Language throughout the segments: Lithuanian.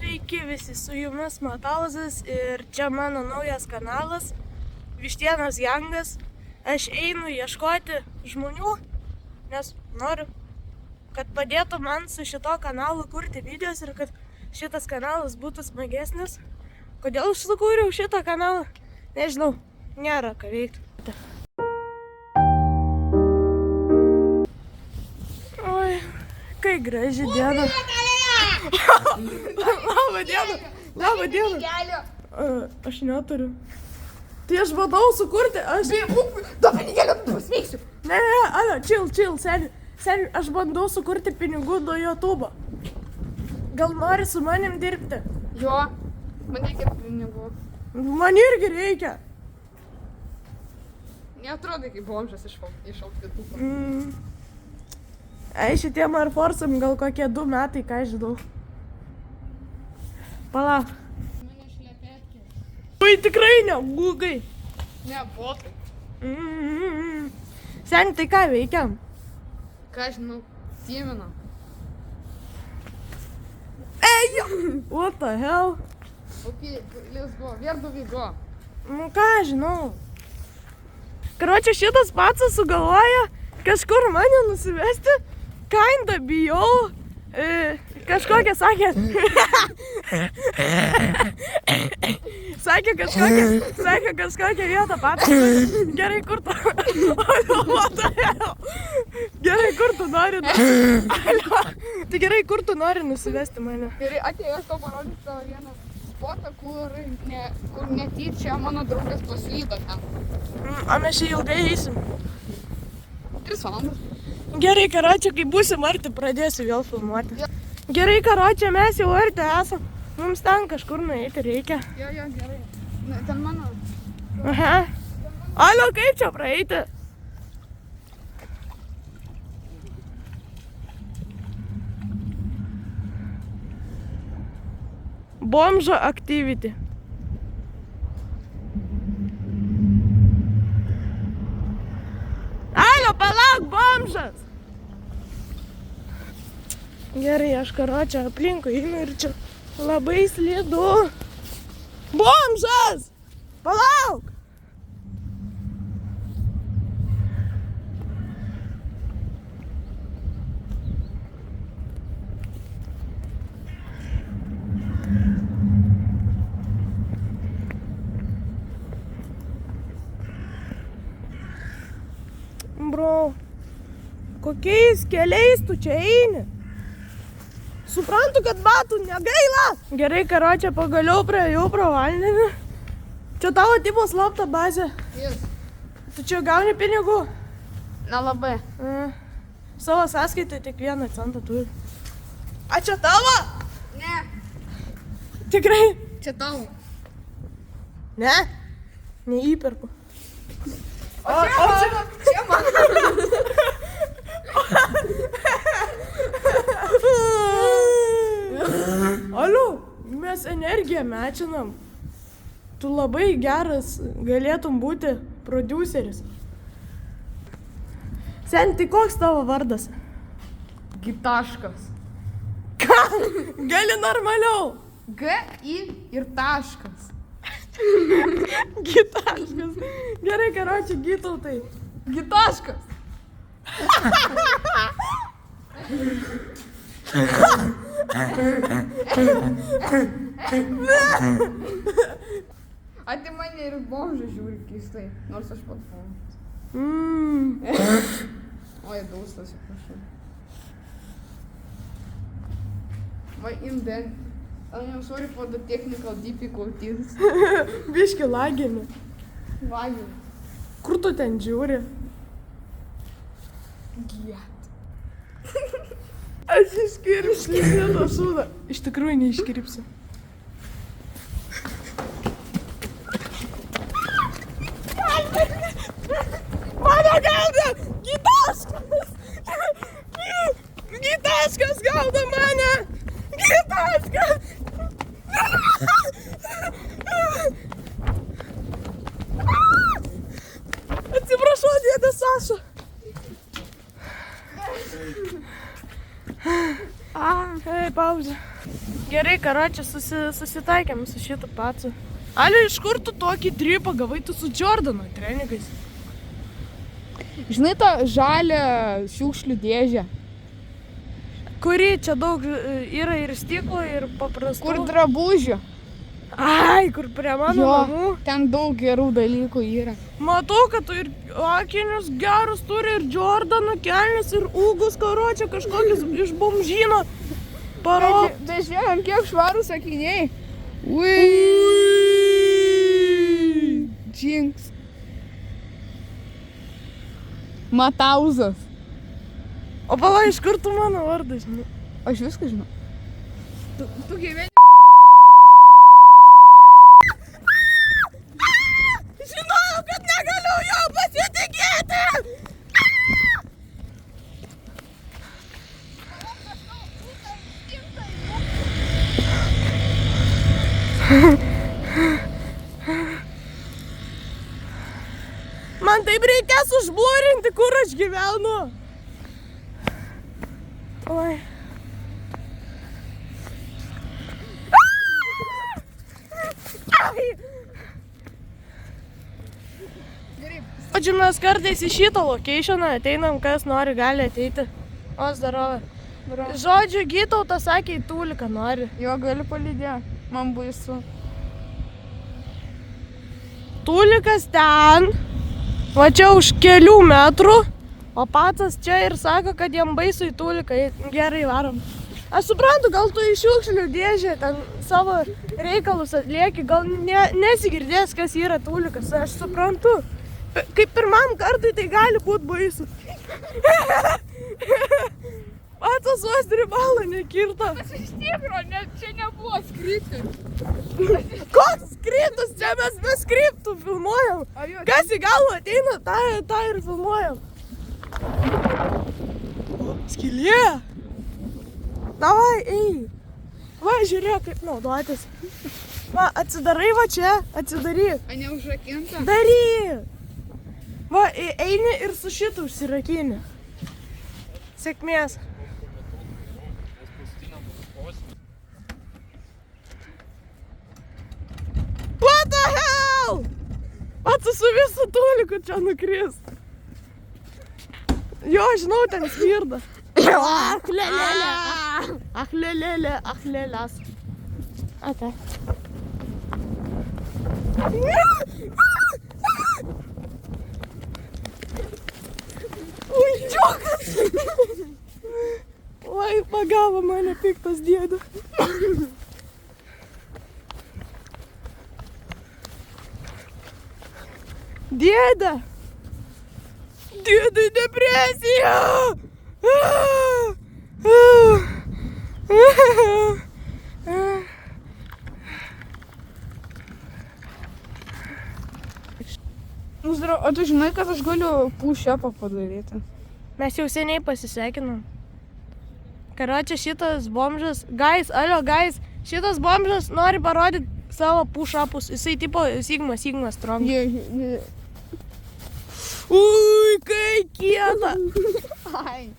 Sveiki visi, su jumis Matauzas ir čia mano naujas kanalas Vištienos Gangas. Aš einu ieškoti žmonių, nes noriu, kad padėtų man su šito kanalu kurti videos ir kad šitas kanalas būtų smagesnis. Kodėl aš sukūriau šitą kanalą? Nežinau, nėra ką veikti. Oi, kai graži diena. Labą dieną. Aš neturiu. Tai aš bandau sukurti, To pinigėlio nusveiksiu. Ne, chill, seni, aš bandau sukurti pinigų nuo YouTube. Gal nori su manim dirbti? Jo, man reikia pinigų. Man irgi reikia. Neatrodo kaip bomžas iš outfitų. Ei, šitiem Air Force'am gal kokie 2 metai, ką žinau. Palauk. Mane šlepetki. Oi, tikrai ne, gugai. Ne, botai. Seni, tai ką veikiam? Ką žinau, Siemina. What the hell? Окей, let's go, Verduvi go. Nu ką žinau. Karočią, šitas pacas sugalvoja kažkur mane nusivesti. Kinda bijau. Kažkokią sakė. Sakė kažkokią vietą patys. Gerai, kur tu? Gerai, kur tu nori? Tai gerai, kur tu nori nusivesti mane? Gerai, atėjau, aš tau parodysiu tavo vieną spotą, kur netyčia mano draugas paslydo ten. O mes čia ilgai eisim. 3 valandas. Gerai, karočią, kai būsim arti, pradėsiu vėl filmuoti. Gerai, karočią, mes jau arti esam. Mums ten kažkur nueiti reikia. Jo, gerai. Na, ten mano. Aha. Alio, kaip čia praeiti? Bomžo activity. Alio, palauk, bomžas! Gerai, aš karočią aplinkui einu ir čia labai slidu. Bomžas! Palauk! Bro, kokiais keliais tu čia eini? Suprantu, kad batų negaila. Gerai, karočią, pagaliau praėjau pro vandenį. Čia tavo tipo slapta bazė. Jis. Tu čia gauni pinigų? Nelabai. Savo sąskaitą tik 1 centą turi. A čia tavo? Ne. Tikrai? Čia tavo. Ne? Neįperku. Čia mano. Alio, mes energiją mečinam. Tu labai geras galėtum būti prodiuseris. Sen, tai koks tavo vardas? Gitaškas. Ką? Gali normaliau. G-I ir taškas. Gitaškas. Gerai, karočią, Gytautai. Gitaškas. Ati mane ir bomžą žiūri keistai, nors aš pat bomžas. Oi, daustas, prašau. Why in then? I am sorry for the technical difficulties. Biški lagini. Why? Kur tu ten žiūri? Giet. Aš iškirpsiu šitą šūdą. Iš tikrųjų neiškirpsiu. Mano gauda! Gitaškas! Gitaškas gauda mane! Gitaškas! Atsiprašau, dėdė Saša. Hej, Paula. pauzę. Gerai, karočią, susitaikėm su šitą pacu. Ali, iš kur tu tokį tripą gavai, tu su Jordano treningais? Žinai tą žalią šiukšlių dėžę, Kuri čia daug yra ir stiklo, ir paprastų. kur drabužių. Ai, kur prie mano namų. Ten daug gerų dalykų yra. Matau, kad tu ir akinius gerus turi, ir Jordano kelnes, ir ūgus karočią kažkokius iš bomžyno. Bet žiūrėk, kiek švarūs akiniai. Ui! Džinks. Matauzas. O pala, iš kur tu mano vardą žinai? Aš viską žinau. Tu gyveni. Žinojau, kad negaliu jo pasitikėti! Man taip reikės užblurinti, kur aš gyvenu. Oi. Ai! Žodžiu, mes kartais į šitą locationą ateinam, kas nori, gali ateiti. O, zdarovė. Žodžiu, Gytautas sakė, į Tuliką nori. Jo, gali palydėti. Man baisu. Tulikas ten, va čia už kelių metrų, o pacas čia ir sako, kad jam baisu į Tuliką. Gerai, varom. Aš suprantu, gal tu į šiukšlių dėžę ten savo reikalus atlieki, gal nesigirdės, kas yra Tulikas. Aš suprantu. Kaip pirmam kartui tai gali būti baisu. Pacas vos ribalą nekirto. Aš iš tikro, čia nebuvo skriptas. Koks skriptas? Čia mes be skriptų filmuojam. Kas į galvą ateina, tą ir filmuojam. Skylė. Davai, ei. Va, žiūrėk, kaip naudotis. Va, atsidarai va čia, atsidaryk. A neužrakinta? Daryk. Va, eini ir su šitu užsirakini. Sėkmės. What the hell? Pats su visu Tuliku čia nukris. Jo, žinau, ten smirda. Ach, lelelė. Ach, lelelė, ach, lelės. Ate. Ui, džiugas. Oi, pagavo mane piktas dėda. Dėda! Dėdai depresija! O tu žinai, kad aš galiu push-upą padaryti? Mes jau seniai pasisveikinom. Karočią, šitas bomžas, guys, šitas bomžas nori parodyti savo push-upus. Jisai tipo Sigma strong. Ui, kai kieta. Ai.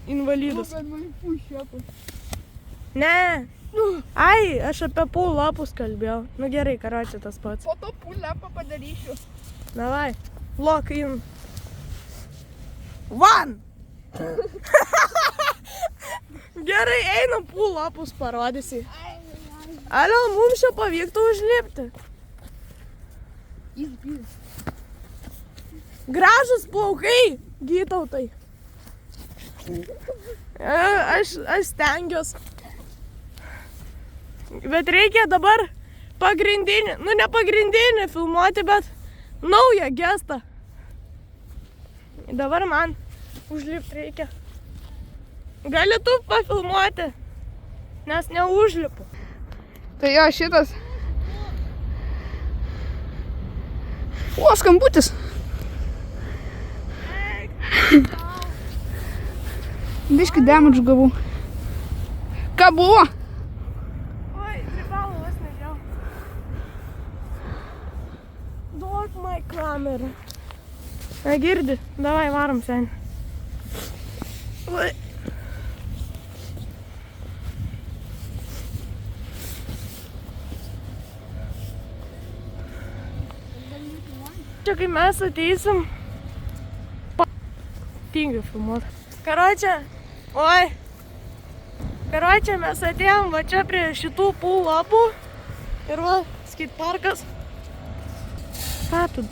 Invalidas. Bet man push-upą. Ne. Ai, aš apie pull-upus kalbėjau. Nu gerai, karočią, tas pats. Po to pull-upą padarysiu. Davai, lock in. One. Gerai, einam pull-upus parodysi. Alio, mums čia pavyktų užlipti. Gražus plaukai, Gytautai. Aš stengiuosi. Bet reikia dabar pagrindinį, nu ne pagrindinį filmuoti, bet naują gestą. Dabar man užlipti reikia. Gali tu pafilmuoti, nes neužlipu. Tai jo, šitas. O, skambutis. Biškį damage gavau. Ką buvo? Oi, privalų vas nežiau. Duok my kamerą. Na, girdi, davai varom sen. Oi. Karočią, kai mes ateisim... Tingiu filmuot. Karočią, mes atėjom va čia prie šitų pull-upų. Ir va, skate parkas. Ką tu?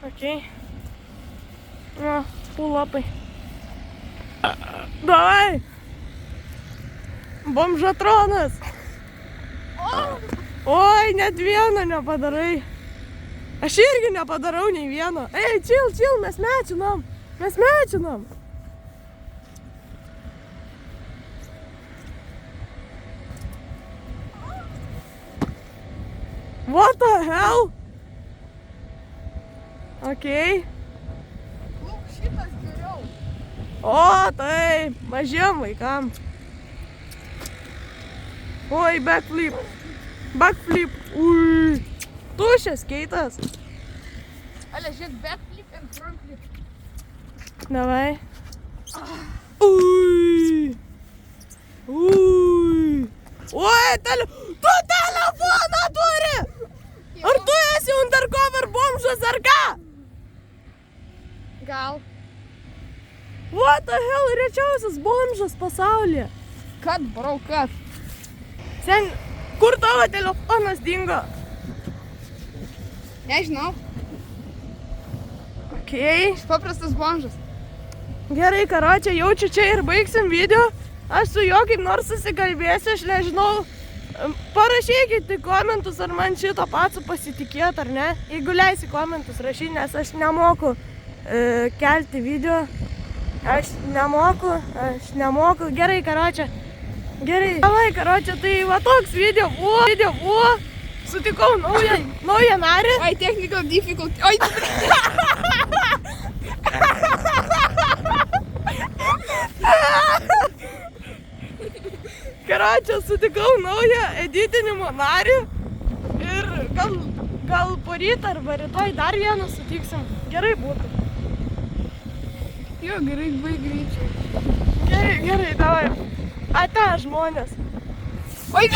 Okei. Va, pull-upai. Davai! Bomžatronas! Oi, net vieno nepadarai. Aš irgi nepadarau nei vieno. Ei, chill, mes mečinam. What the hell? Okei. Lūk, šitas geriau. O, tai, mažiem vaikam. Oi, backflip. Ui, tuščias skeitas. Ale, žiūrėk, backflip and frontflip. Davai. Ui. Oi, tu telefoną turi! Ar tu esi undercover bomžas ar ką? Gal. What the hell, rečiausias bomžas pasaulyje. Kad, bro, kad? Sen, kur tavo telefonas dingo? Nežinau. Okei. Paprastas bomžas. Gerai, karočią, jaučiu čia ir baigsim video. Aš su juo kaip nors susikalbėsiu, aš nežinau. Parašykite komentus, ar man šito pacu pasitikėt ar ne. Jeigu leisi komentus rašyti, nes aš nemoku kelti video. Aš nemoku. Gerai, karočią. Gerai. Davai, karočią, tai va toks video buvo. Sutikau naują narį. Ai, technical difficulty. Ai, Karočią, sutikau naują editinimo narį. Ir gal poryt arba rytoj dar vieną sutiksim. Gerai būtų. jo, gerai, baig greičiau. Gerai, davai. Ate žmonės. Oi,